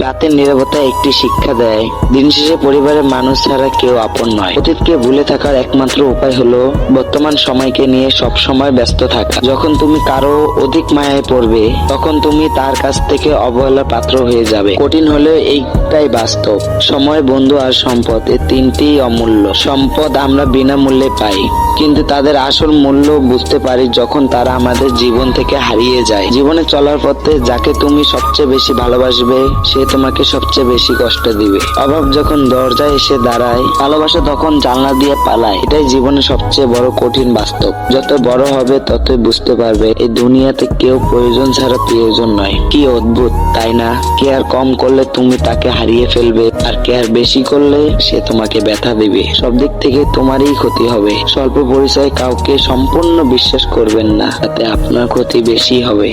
রাতের নীরবতা একটি শিক্ষা দেয়, দিন শেষে পরিবারের মানুষ ছাড়া কেউ আপন নয়। অতীতকে ভুলে থাকার একমাত্র উপায় হলো বর্তমান সময়কে নিয়ে সব সময় ব্যস্ত থাকা। যখন তুমি কারো অধিক মায়ায় পড়বে, তখন তুমি তার কাছ থেকে অবহেলার পাত্র হয়ে যাবে। কঠিন হলেও এইটাই বাস্তব। সময়, বন্ধু আর সম্পদ, এই তিনটি অমূল্য। সম্পদ আমরা বিনামূল্যে পাই, কিন্তু তাদের আসল মূল্য বুঝতে পারি যখন তারা আমাদের জীবন থেকে হারিয়ে যায়। জীবনে চলার পথে যাকে তুমি সবচেয়ে বেশি ভালোবাসবে, সে তোমাকে সবচেয়ে বেশি কষ্ট দিবে। অভাব যখন দরজায় এসে দাঁড়ায়, ভালোবাসা তখন জানলা দিয়ে পালায়। এটাই জীবনের সবচেয়ে বড় কঠিন বাস্তব। যত বড় হবে ততই বুঝতে পারবে এই দুনিয়াতে কেউ প্রয়োজন ছাড়া প্রিয়জন নয়। কি অদ্ভুত, তাই না? কেয়ার কম করলে তুমি তাকে হারিয়ে ফেলবে, আর কেয়ার বেশি করলে সে তোমাকে ব্যথা দিবে। সব দিক থেকে তোমারই ক্ষতি হবে। স্বল্প পরিচয়ে কাউকে সম্পূর্ণ বিশ্বাস করবেন না, তাতে আপনার ক্ষতি বেশি হবে।